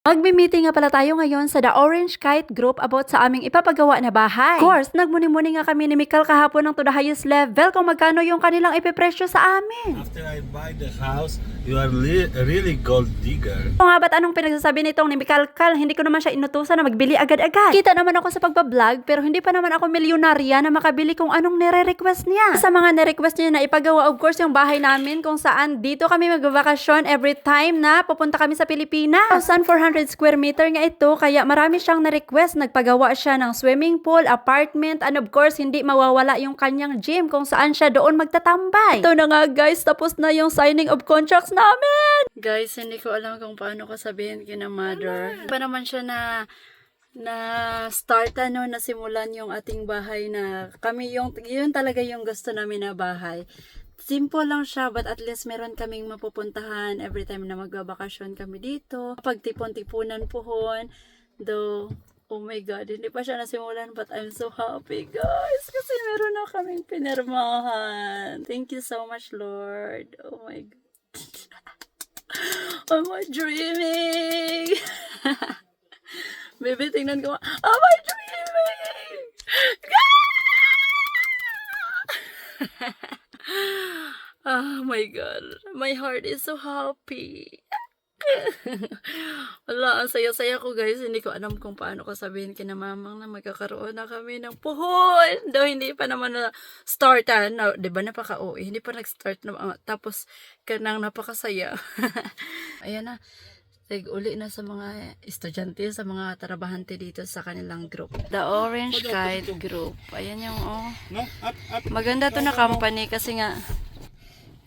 Magmi-meeting nga pala tayo ngayon sa The Orange Kite Group about sa aming ipapagawa na bahay. Of course, nagmuni-muni nga kami ni Mikal kahapon ng to the highest level kung magkano yung kanilang ipipresyo sa amin. After I buy the house, you are a really gold digger. Kung nga ba't anong pinagsasabi nitong ni Mikal Kal, hindi ko naman siya inutusan na magbili agad-agad. Kita naman ako sa pagbablog pero hindi pa naman ako milyonarya na makabili kung anong nire-request niya. Sa mga nire-request niya na ipagawa, of course, yung bahay namin kung saan dito kami magbabakasyon every time na pupunta kami sa Pilipinas. 1,400 square meter nga ito, kaya marami siyang na-request. Nagpagawa siya ng swimming pool, apartment, and of course, hindi mawawala yung kanyang gym kung saan siya doon magtatambay. Ito na nga guys, tapos na yung signing of contracts namin! Guys, hindi ko alam kung paano ko sabihin kina mother. Pa naman siya na start na simulan yung ating bahay na kami yun talaga yung gusto namin na bahay. Simple lang siya, but at least meron kaming mapupuntahan every time na magbabakasyon kami dito. Pagtipon-tipunan pohon. Though, oh my God, hindi pa siya nasimulan, but I'm so happy, guys. Kasi meron na kaming pinirmahan. Thank you so much, Lord. Oh my God. Am I dreaming? Baby, tingnan ko. Am I dreaming? Oh my God. My heart is so happy. Wala, ang saya-saya ko guys. Hindi ko alam kung paano ko sabihin kina mamang na magkakaroon na kami ng puhon. Though hindi pa naman na startan. No, diba napaka-OA? Hindi pa nag-start na. Tapos kanang napakasaya. Ayan na. Uli na sa mga estudyante, sa mga trabahante dito sa kanilang group. The Orange Kite Group. Ayan yung, maganda to na company kasi nga,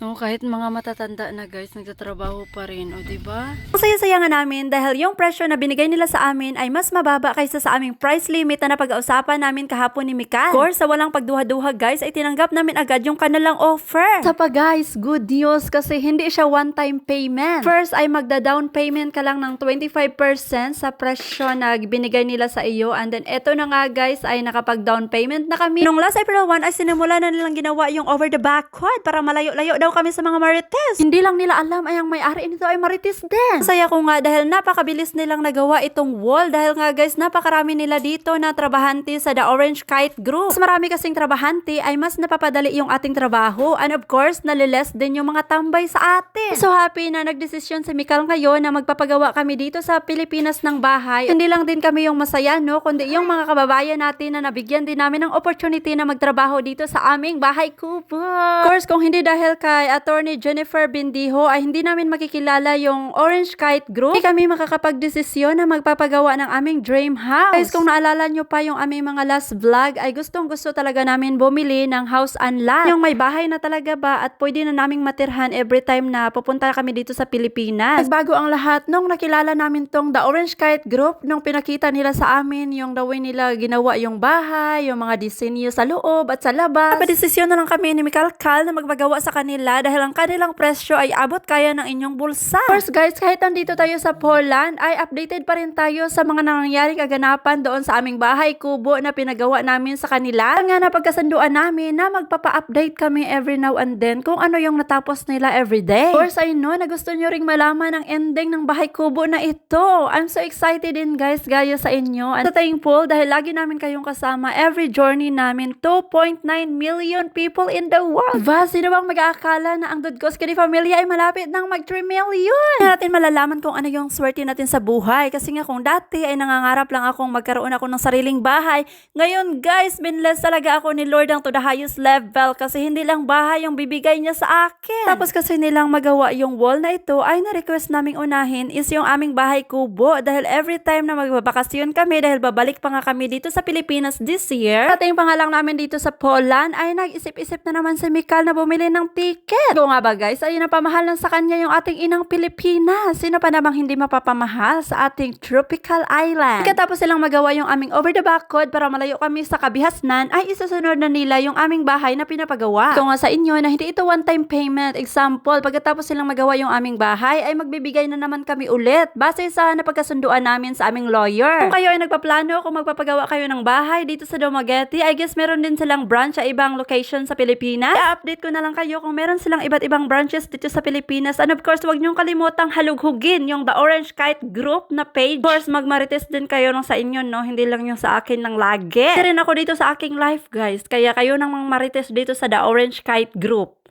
kahit mga matatanda na guys, nagtatrabaho pa rin, diba? Masaya-saya nga namin dahil yung presyo na binigay nila sa amin ay mas mababa kaysa sa aming price limit na napag-ausapan namin kahapon ni Mikal. Of course, sa walang pagduha-duha guys, ay tinanggap namin agad yung kanilang offer. Sa pa guys, good news kasi hindi siya one-time payment. First ay magda-down payment ka lang ng 25% sa presyo na binigay nila sa iyo, and then eto na nga guys ay nakapag-down payment na kami. Nung last April 1 ay sinimula na nilang ginawa yung over the back quad para malayo-layo daw kami sa mga marites. Hindi lang nila alam ay ang may-ari nito ay marites din. Saya ko nga dahil napakabilis nilang nagawa itong wall dahil nga guys napakarami nila dito na trabahante sa The Orange Kite Group. Mas marami kasing trabahante ay mas napapadali yung ating trabaho, and of course naliles din yung mga tambay sa atin. So happy na nagdesisyon si Mikal ngayon na magpapagawa kami dito sa Pilipinas ng bahay. Hindi lang din kami yung masaya kundi yung mga kababayan natin na nabigyan din namin ng opportunity na magtrabaho dito sa aming bahay kubo. Of course kung hindi dahil kay Attorney Jennifer Bindiho ay hindi namin makikilala yung Orange Kite Group. Hindi kami makakapag-desisyon na magpapagawa ng aming dream house. Guys, kung naalala nyo pa yung aming mga last vlog, ay gustong-gusto talaga namin bumili ng house and lot. Yung may bahay na talaga ba at pwede na naming matirhan every time na pupunta kami dito sa Pilipinas. Nagbago ang lahat nung nakilala namin tong The Orange Kite Group, nung pinakita nila sa amin yung the way nila ginawa yung bahay, yung mga disenyo sa loob at sa labas. Napadesisyon na lang kami ni Mikal Kal na magpagawa sa kanila dahil ang kanilang presyo ay abot kaya ng inyong bulsa. First guys, kahit nandito tayo sa Poland, ay updated pa rin tayo sa mga nangyayaring kaganapan doon sa aming bahay kubo na pinagawa namin sa kanila. Nga na pagkasunduan namin na magpapa-update kami every now and then kung ano yung natapos nila everyday. Of course, I know na gusto nyo ring malaman ang ending ng bahay kubo na ito. I'm so excited din guys, gaya sa inyo. And thankful dahil lagi namin kayong kasama every journey namin. 2.9 million people in the world. Sino bang mag-aakala na ang Dudkos Kini Pamilya ay malapit ng mag 3 million? Hindi natin malalaman kung ano yung swerte natin sa buhay. Kasi nga kung dati ay nangangarap lang akong magkaroon ako ng sariling bahay, ngayon guys, binless talaga ako ni Lord ang to the highest level kasi hindi lang bahay yung bibigay niya sa akin. Tapos kasi nilang magawa yung wall na ito ay na-request naming unahin is yung aming bahay kubo dahil every time na magbabakasyon kami dahil babalik pa nga kami dito sa Pilipinas this year. Ating pangalang namin dito sa Poland ay nag-isip-isip na naman si Mikal na bumili ng ticket. Kung nga ba guys, ay napamahal lang sa kanya yung ating inang Pilipinas. Sino pa namang hindi mapapamahal sa ating tropical island? Pagkatapos silang magawa yung aming over the back code para malayo kami sa kabihasnan, ay isusunod na nila yung aming bahay na pinapagawa. Kung nga sa inyo na hindi ito one-time payment. Example, pagkatapos silang magawa yung aming bahay, ay magbibigay na naman kami ulit base sa napagkasunduan namin sa aming lawyer. Kung kayo ay nagpaplano kung magpapagawa kayo ng bahay dito sa Dumaguete, I guess meron din silang branch sa ibang location sa Pilipinas. I-update ko na lang kayo kung meron meron silang iba't ibang branches dito sa Pilipinas. And of course, huwag niyong kalimutang halughugin yung The Orange Kite Group na page. Of course, magmarites din kayo nung sa inyo, no? Hindi lang yung sa akin lang lagi. Kasi rin ako dito sa aking life, guys. Kaya kayo nang marites dito sa The Orange Kite Group.